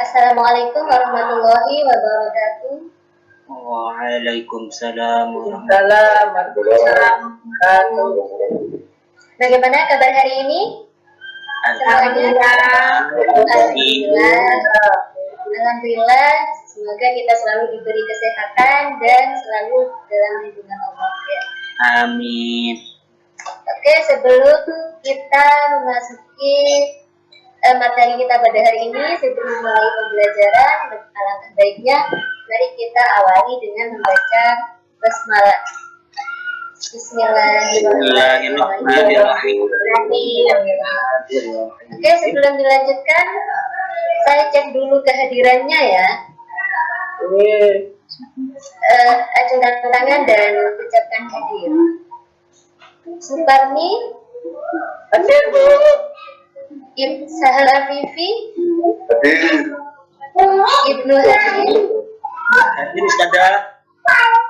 Assalamualaikum warahmatullahi wabarakatuh. Waalaikumsalam warahmatullahi wabarakatuh. Bagaimana kabar hari ini? Alhamdulillah. Alhamdulillah. Semoga kita selalu diberi kesehatan dan selalu dalam lindungan Allah ya. Amin. Oke, sebelum kita memasuki materi kita pada hari ini, sebelum mulai pembelajaran, alangkah baiknya mari kita awali dengan membaca basmalah. Bismillahirrahmanirrahim. Oke, sebelum dilanjutkan, saya cek dulu kehadirannya ya. Acungkan tangan dan ucapkan hadir. Suparni, Hadir, Bu. Sahal Afifi, Ibnu Hadir, Hadir Ustazah.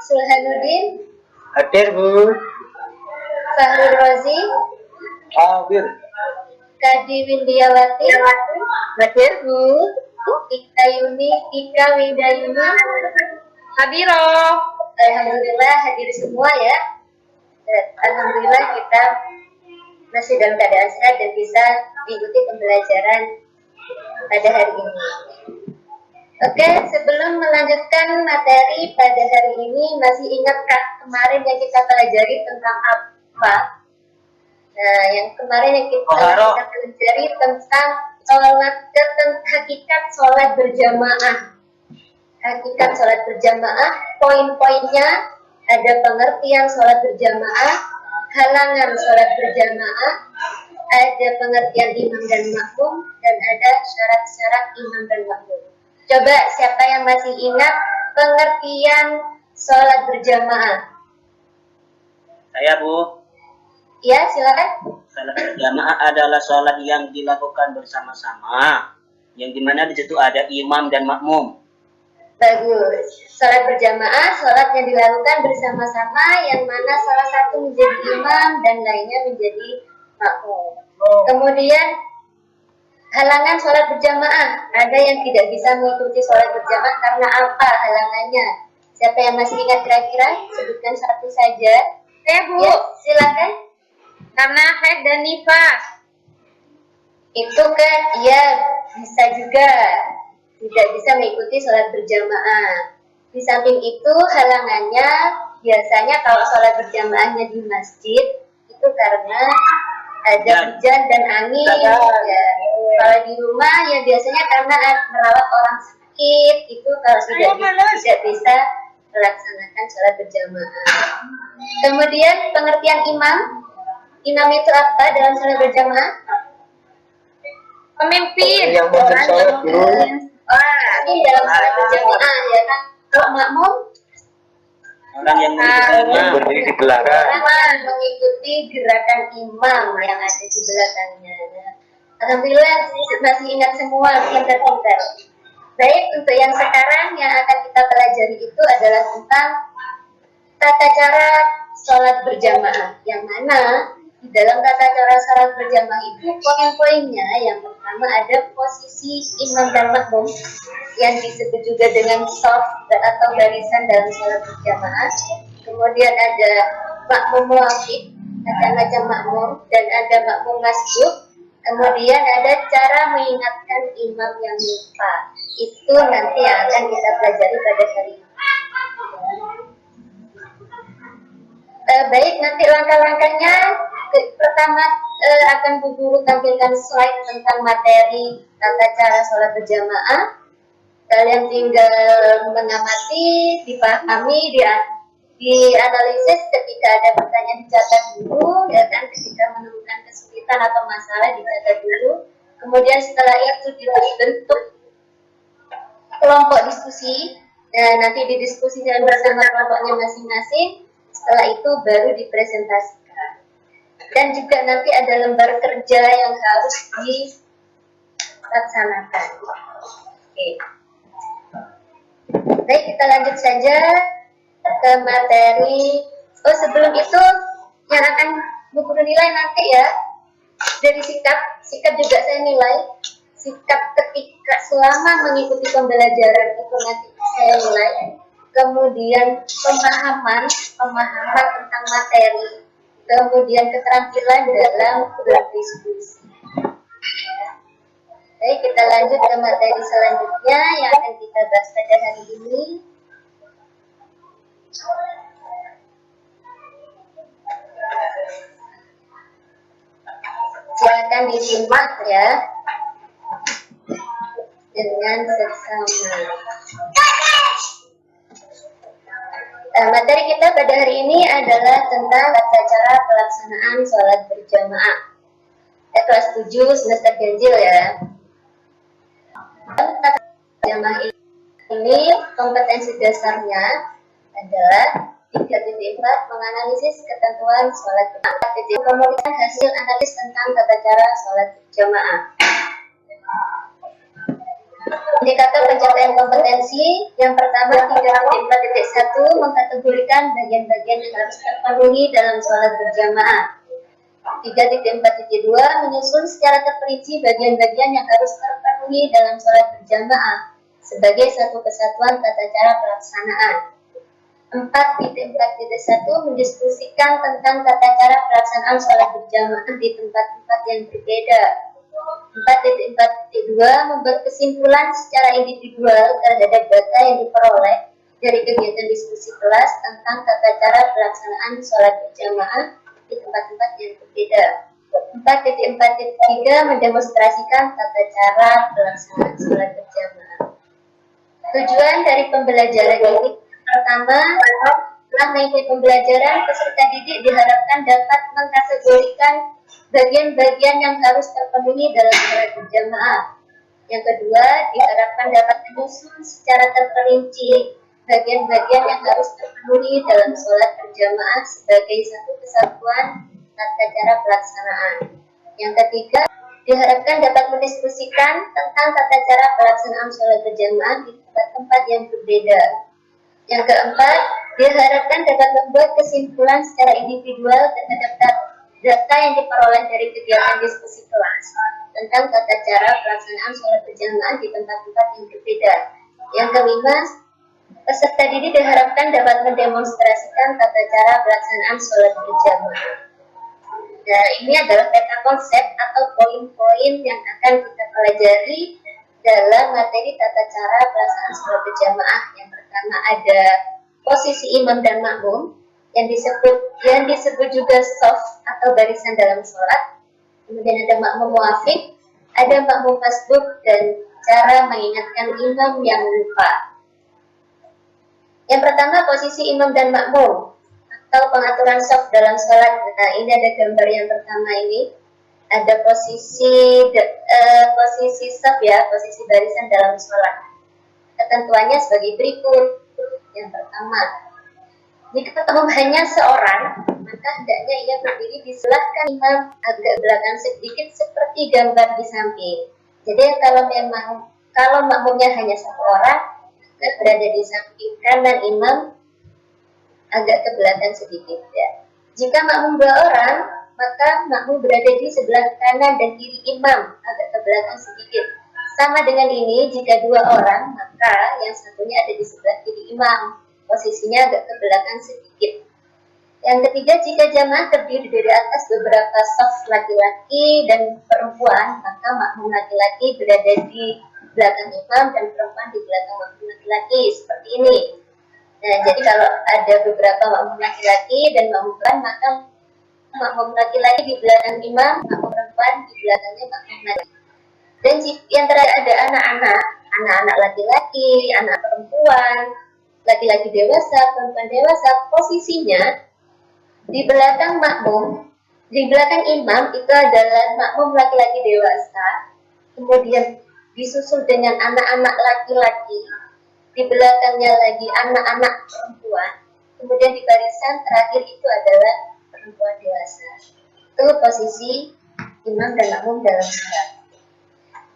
Sulhanuddin, Hadir, Bu. Fahrul Rozi, Hadir. Kadi Windiawati, Hadir, Bu. Ika Widayuni, Hadiro. Alhamdulillah hadir semua ya. Alhamdulillah kita masih dalam keadaan sehat dan bisa mengikuti pembelajaran pada hari ini. Oke, sebelum melanjutkan materi pada hari ini, masih ingatkah kemarin yang kita pelajari tentang apa? Nah, yang kemarin yang kita pelajari tentang hakikat sholat berjamaah. Hakikat sholat berjamaah, poin-poinnya ada pengertian sholat berjamaah, halangan sholat berjamaah, ada pengertian imam dan makmum, dan ada syarat-syarat imam dan makmum. Coba siapa yang masih ingat pengertian sholat berjamaah? Saya, Bu. Ya, silakan. Sholat berjamaah adalah sholat yang dilakukan bersama-sama, yang dimana di situ ada imam dan makmum. Bagus. Sholat berjamaah, sholat yang dilakukan bersama-sama, yang mana salah satu menjadi imam dan lainnya menjadi makmum. Kemudian halangan sholat berjamaah, ada yang tidak bisa mengikuti sholat berjamaah karena apa halangannya? Siapa yang masih ingat kira-kira? Sebutkan satu saja. Saya, Bu. Ya, silakan. Karena haid dan nifas. Itu kan, ya bisa juga tidak bisa mengikuti sholat berjamaah. Di samping itu halangannya biasanya kalau sholat berjamaahnya di masjid itu karena ada hujan dan angin. Ya. Kalau di rumah ya biasanya karena merawat orang sakit itu kalau tidak bisa melaksanakan sholat berjamaah. Kemudian pengertian imam. Imam itu apa dalam sholat berjamaah? Pemimpin. Yang memimpin sholat, Bu. Ini dalam sholat berjamaah ya kan. Kalau makmum Orang yang berdiri di belakang. orang mengikuti gerakan imam yang ada di belakangnya. Alhamdulillah masih ingat semua, pintar-pintar. Baik, untuk yang sekarang yang akan kita pelajari itu adalah tentang tata cara sholat berjamaah. Yang mana di dalam tata cara sholat berjamaah itu poin-poinnya yang pertama ada posisi imam dan makmum yang disebut juga dengan shaf atau barisan dalam sholat berjamaah. Kemudian ada makmum waqif, ada macam makmum dan ada makmum masbuk. Kemudian ada cara mengingatkan imam yang lupa. Itu nanti yang akan kita pelajari pada hari ini. Baik, nanti langkah-langkahnya pertama akan Bu Guru tampilkan slide tentang materi tata cara sholat berjamaah. Kalian tinggal mengamati, dipahami, dianalisis. Ketika ada pertanyaan dicatat dulu, ya kan? Ketika menemukan kesulitan atau masalah dicatat dulu. Kemudian setelah itu dibentuk kelompok diskusi. Nah, nanti didiskusikan bersama kelompoknya masing-masing. Setelah itu baru dipresentasikan. Dan juga nanti ada lembar kerja yang harus dilaksanakan. Oke. Baik, kita lanjut saja ke materi. Oh, sebelum itu yang akan Bu Guru nilai nanti ya dari sikap juga saya nilai sikap ketika selama mengikuti pembelajaran itu nanti saya nilai, kemudian pemahaman tentang materi, kemudian keterampilan dalam berdiskusi. Baik, kita lanjut ke materi selanjutnya yang akan kita bahas pada hari ini. Silakan disimak ya dengan seksama. Materi kita pada hari ini adalah tentang tata cara pelaksanaan sholat berjamaah. Kelas 7 semester ganjil ya. Tata berjamaah ini kompetensi dasarnya adalah 3.4 menganalisis ketentuan sholat berjamaah, memutuskan hasil analis tentang tata cara sholat berjamaah. Indikator pencapaian kompetensi yang pertama 3.4.1 mengkategorikan bagian-bagian yang harus terpenuhi dalam sholat berjamaah. 3.4.2 menyusun secara terperinci bagian-bagian yang harus terpenuhi dalam sholat berjamaah sebagai satu kesatuan tata cara pelaksanaan. 4.4.1 mendiskusikan tentang tata cara pelaksanaan sholat berjamaah di tempat-tempat yang berbeda. 4.4.2 membuat kesimpulan secara individual terhadap data yang diperoleh dari kegiatan diskusi kelas tentang tata cara pelaksanaan sholat berjamaah di tempat-tempat yang berbeda. 4.4.3 mendemonstrasikan tata cara pelaksanaan sholat berjamaah. Tujuan dari pembelajaran ini pertama, setelah mengikuti pembelajaran, peserta didik diharapkan dapat mengkategorikan bagian-bagian yang harus terpenuhi dalam sholat berjamaah. Yang kedua, diharapkan dapat menyusun secara terperinci bagian-bagian yang harus terpenuhi dalam sholat berjamaah sebagai satu kesatuan tata cara pelaksanaan. Yang ketiga, diharapkan dapat mendiskusikan tentang tata cara pelaksanaan sholat berjamaah di tempat-tempat yang berbeda. Yang keempat, diharapkan dapat membuat kesimpulan secara individual terhadap data yang diperoleh dari kegiatan diskusi kelas tentang tata cara pelaksanaan sholat berjamaah di tempat-tempat yang berbeda. Yang kelima, peserta didik diharapkan dapat mendemonstrasikan tata cara pelaksanaan sholat berjamaah. Nah, ini adalah peta konsep atau poin-poin yang akan kita pelajari dalam materi tata cara pelaksanaan sholat berjamaah. Yang pertama ada posisi imam dan makmum yang disebut juga shaf atau barisan dalam sholat. Kemudian ada makmum muafiq, ada makmum masbuk, dan cara mengingatkan imam yang lupa. Yang pertama posisi imam dan makmum atau pengaturan shaf dalam sholat. Nah, ini ada gambar yang pertama ini. Ada posisi shaf ya, posisi barisan dalam sholat. Ketentuannya sebagai berikut. Yang pertama, jika makmum hanya seorang, maka hendaknya ia berdiri di sebelah kanan imam agak belakang sedikit seperti gambar di samping. Jadi kalau makmumnya hanya satu orang, maka berada di samping kanan imam agak ke belakang sedikit ya. Jika makmum 2 orang, maka makmum berada di sebelah kanan dan kiri imam agak ke belakang sedikit. Sama dengan ini, jika 2 orang, maka yang satunya ada di sebelah kiri imam, posisinya agak ke belakang sedikit. Yang ketiga, jika jamaah terdiri dari atas beberapa shaf laki-laki dan perempuan, maka makmum laki-laki berada di belakang imam dan perempuan di belakang makmum laki-laki, seperti ini. Nah, jadi kalau ada beberapa makmum laki-laki dan makmum perempuan, maka makmum laki-laki di belakang imam, makmum perempuan di belakangnya makmum laki-laki. Dan yang terakhir ada anak-anak laki-laki, anak perempuan, laki-laki dewasa, perempuan dewasa, posisinya di belakang makmum, di belakang imam itu adalah makmum laki-laki dewasa, kemudian disusul dengan anak-anak laki-laki, di belakangnya lagi anak-anak perempuan, kemudian di barisan terakhir itu adalah perempuan dewasa. Itu posisi imam dan makmum dalam sholat.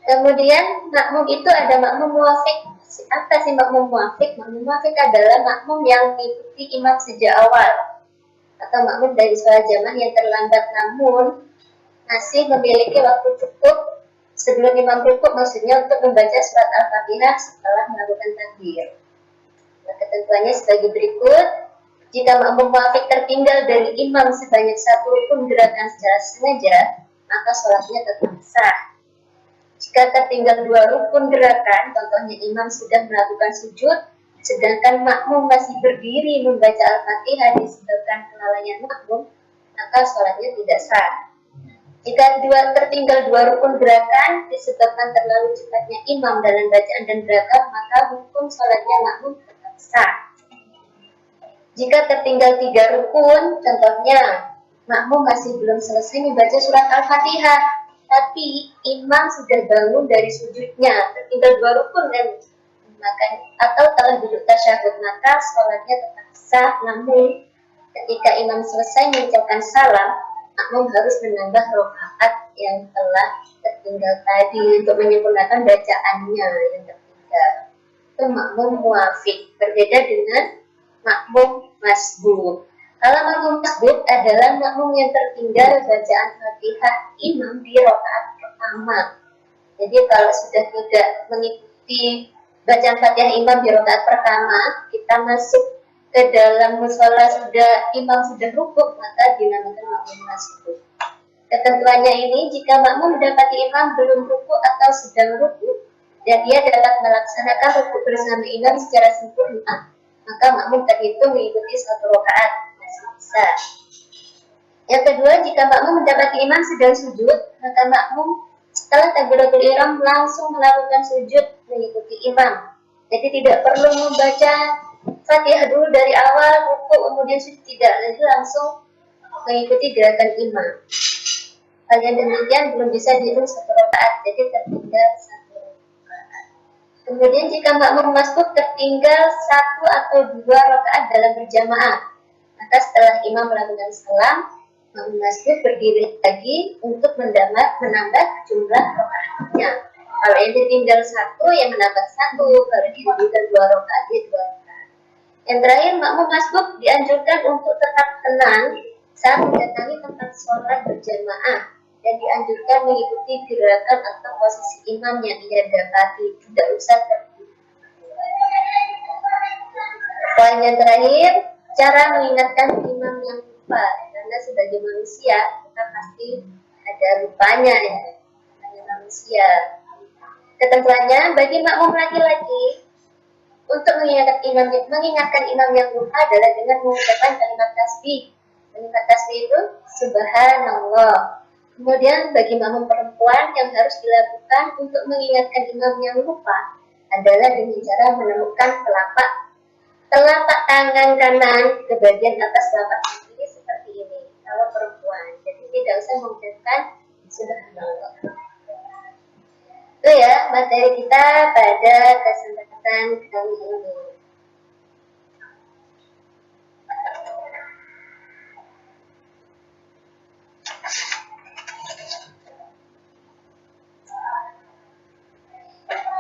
Kemudian makmum itu ada makmum muafiq. Apa sih makmum muafiq? Makmum muafiq adalah makmum yang mengikuti imam sejak awal, atau makmum dari sholat jamaah yang terlambat namun masih memiliki waktu cukup Sebelum imam rukuk maksudnya untuk membaca surat Al-Fatihah setelah melakukan takbir. Nah, ketentuannya sebagai berikut. Jika makmum muafik tertinggal dari imam sebanyak satu rukun gerakan secara sengaja, maka sholatnya tetap sah. Jika tertinggal 2 rukun gerakan, contohnya imam sudah melakukan sujud, sedangkan makmum masih berdiri membaca Al-Fatihah disebabkan kelalaian makmum, maka sholatnya tidak sah. Jika tertinggal 2 rukun gerakan disebabkan terlalu cepatnya imam dalam bacaan dan gerakan, maka hukum sholatnya makmum tetap sah. Jika tertinggal 3 rukun, contohnya makmum masih belum selesai membaca surat Al-Fatihah, tapi imam sudah bangun dari sujudnya, tertinggal 2 rukun dan atau telah duduk tasyahud, maka sholatnya tetap sah. Namun ketika imam selesai mengucapkan salam, makmum harus menambah rakaat yang telah tertinggal tadi untuk menyempurnakan bacaannya yang tertinggal. Itu makmum muafik, berbeda dengan makmum masbuk. Kalau makmum masbuk adalah makmum yang tertinggal bacaan Fatihah imam di rakaat pertama. Jadi kalau sudah tidak mengikuti bacaan Fatihah imam di rakaat pertama, kita masuk ke dalam musola imam sudah rukuk, maka dinamakan makmum masbuk. Ketentuannya ini, jika makmum mendapati imam belum rukuk atau sedang rukuk dan dia dapat melaksanakan rukuk bersama imam secara sempurna, maka makmum terhitung mengikuti 1 rakaat, masih bisa. Yang kedua, jika makmum mendapati imam sedang sujud, maka makmum setelah takbiratul ihram langsung melakukan sujud mengikuti imam. Jadi tidak perlu membaca Fatihah dulu dari awal, rukuk kemudian sujud, tidak, jadi langsung mengikuti gerakan imam. Hal yang demikian belum bisa dihitung 1 rakaat, jadi tertinggal 1 rakaat. Kemudian jika makmum masbuk tertinggal 1 atau 2 rakaat dalam berjamaah, maka setelah imam melakukan salam, makmum masbuk berdiri lagi untuk menambah jumlah rakaatnya. Kalau yang ditinggal 1, yang menambah 1. Kalau ditinggal 2 rakaat, 2 rakaat. Yang terakhir, makmum masbuk dianjurkan untuk tetap tenang saat mendatangi tempat sholat berjamaah dan dianjurkan mengikuti gerakan atau posisi imam yang ia dapati, tidak usah tertidur. Poin yang terakhir, cara mengingatkan imam yang lupa, karena sebagai manusia kita pasti ada lupanya ya, namanya manusia. Ketentuannya, bagi makmum laki-laki untuk mengingatkan imam yang lupa adalah dengan mengucapkan kalimat tasbih. Kalimat tasbih itu subhanallah. Kemudian bagi makmum perempuan yang harus dilakukan untuk mengingatkan imam yang lupa adalah dengan cara menemukan telapak tangan kanan ke bagian atas telapak kaki seperti ini. Kalau perempuan, jadi tidak usah mengucapkan subhanallah. Itu ya materi kita pada kesempatan kali ini.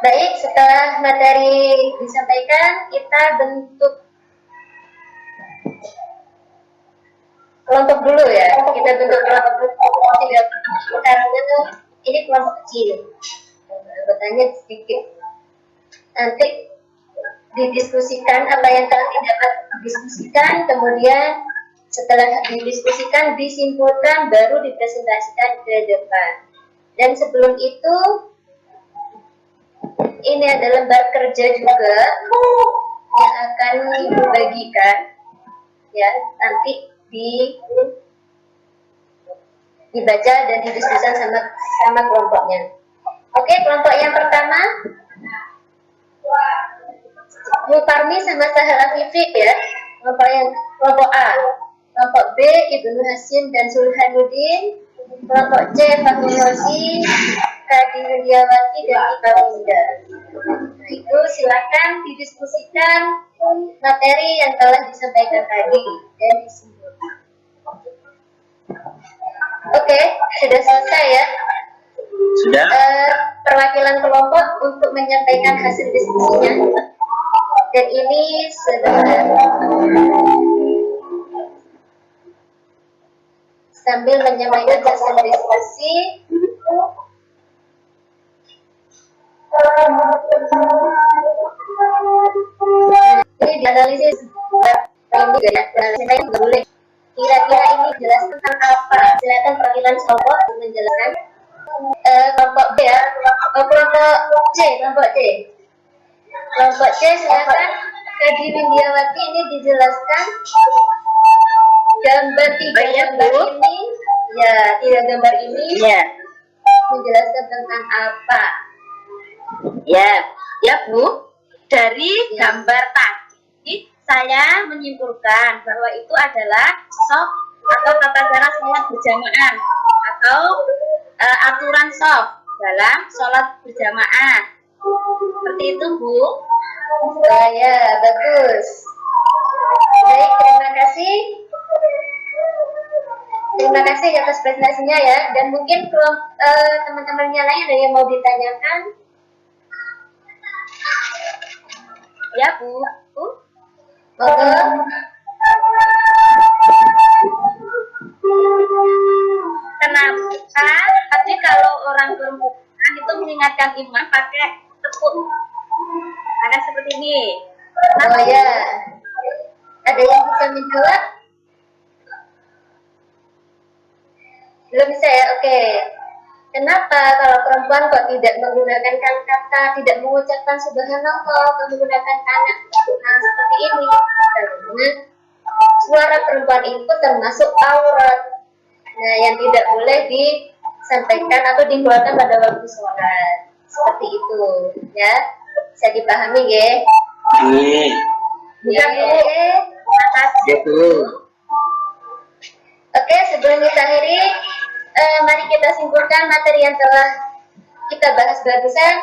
Baik, setelah materi disampaikan, kita bentuk kelompok dulu ya. Kita bentuk kelompok dulu. Caranya tuh ini kelompok kecil. Anggotanya sedikit. Nanti didiskusikan apa yang telah didapat didiskusikan, kemudian setelah didiskusikan disimpulkan, baru dipresentasikan ke depan. Dan sebelum itu, ini ada lembar kerja juga yang akan Ibu bagikan, ya, nanti dibaca dan didiskusikan sama kelompoknya. Oke, kelompok yang pertama Bu Parmi sama Sahal Afifik ya, kelompok A. Kelompok B Ibnu Hasim dan Sulhanuddin. Kelompok C Fahmi Rosi, Kadi Widiawati dan Ika Winda. Nah, itu silakan didiskusikan materi yang telah disampaikan tadi dan disimpulkan. Oke, sudah selesai ya. Sudah. Perwakilan kelompok untuk menyampaikan hasil diskusinya. Dan ini sambil menyampaikan hasil diskusi, analisis ini analisis nggak boleh. Kira-kira ini jelas tentang apa? Silakan perwakilan kelompok menjelaskan. Kelompok B ya, kelompok C, kelompok C silakan Kadi Windiawati ini dijelaskan gambar tiga gambar ini ya, tiga gambar ini menjelaskan tentang apa? Ya Bu, dari gambar tadi saya menyimpulkan bahwa itu adalah shaf atau tata cara sholat berjamaah atau aturan shaf dalam sholat berjamaah. Seperti itu Bu. Ya, bagus. Baik, terima kasih. Terima kasih atas presentasinya ya. Dan mungkin teman-temannya lain ada yang mau ditanyakan? Ya Bu. Monggo. Kenapa? Tapi kalau orang perempuan itu mengingatkan imam pakai tepuk tangan seperti ini. Oh ya. Ada yang bisa menjawab? Belum bisa ya? Oke. Kenapa kalau perempuan kok tidak menggunakan kata, tidak mengucapkan subhanallah, menggunakan tangan seperti ini? Karena suara perempuan itu termasuk aurat. Nah, yang tidak boleh disampaikan atau dikeluarkan pada waktu sholat. Seperti itu, ya. Bisa dipahami, ya? Iya. Terima kasih. Oke, sebelum kita akhiri, mari kita simpulkan materi yang telah kita bahas barusan.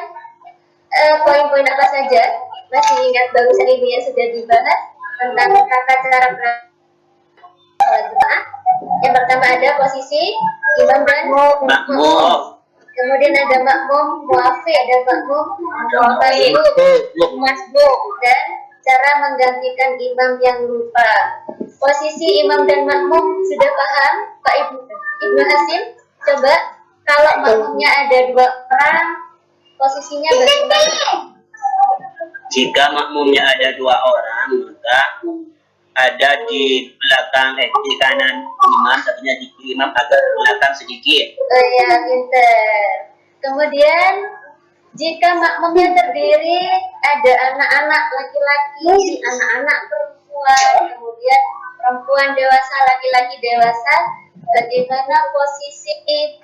Poin-poin apa saja? Masih ingat barusan ini yang sudah dibahas tentang tata cara sholat jemaah. Yang pertama ada posisi imam dan makmum. Kemudian ada makmum muafi, ada makmum masbuk, dan cara menggantikan imam yang lupa. Posisi imam dan makmum sudah paham, Pak Ibnu Hasim? Coba kalau makmumnya ada 2 orang, posisinya bagaimana? Jika makmumnya ada 2 orang, maka ada di belakang, di kanan imam, satunya di kiri imam, agak belakang sedikit. Oh ya, pinter. Kemudian jika makmumnya terdiri ada anak-anak laki-laki, anak-anak perempuan, kemudian perempuan dewasa, laki-laki dewasa, bagaimana posisi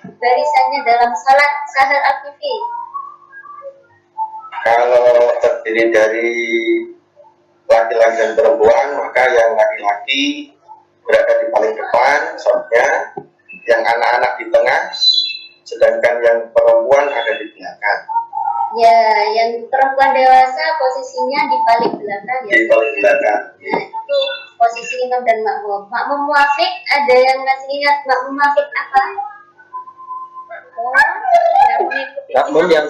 barisannya dalam salat sahar aktivi? Kalau terdiri dari laki-laki dan perempuan, maka yang laki-laki berada di paling depan, shotnya, yang anak-anak di tengah, sedangkan yang perempuan ada di belakang. Ya, yang perempuan dewasa posisinya di paling belakang ya. Di paling belakang. Nah, itu posisi imam dan makmum. Makmum muafiq, ada yang masih ingat makmum muafiq apa? Makmum yang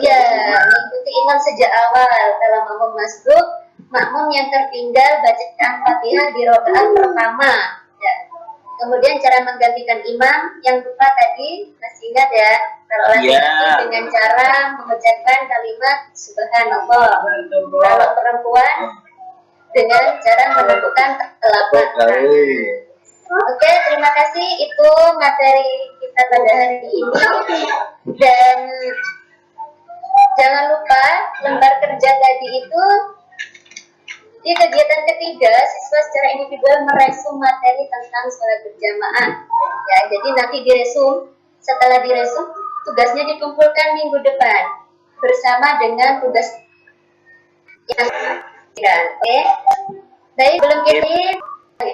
Ya, mengikuti imam sejak awal. Kalau makmum masbuk, makmum yang tertinggal bacaan Fatihah di rakaat pertama. Ya. Kemudian cara menggantikan imam yang lupa tadi masih ingat ya? Kalau laki-laki dengan cara mengucapkan kalimat subhanallah. Kalau perempuan dengan cara menentukan telapak tangan. Oke, terima kasih. Itu materi kita pada hari ini. Dan jangan lupa lembar kerja tadi itu di kegiatan ketiga, siswa secara individual meresum materi tentang sholat berjamaah. Ya, jadi nanti diresum. Setelah diresum, tugasnya dikumpulkan minggu depan bersama dengan tugas yang oke. Baik, belum ini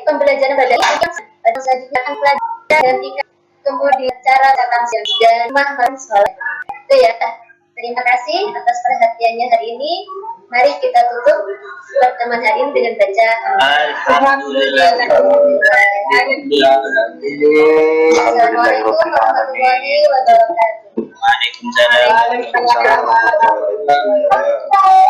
pembelajaran pada ini selanjutnya akan pelajaran gantikan kemudian cara catatan dan mahman sholat. Itu ya. Terima kasih atas perhatiannya hari ini. Mari kita tutup pertemuan hari ini dengan baca Alhamdulillah. Assalamualaikum warahmatullahi wabarakatuh. Waalaikumsalam. Waalaikumsalam warahmatullahi wabarakatuh.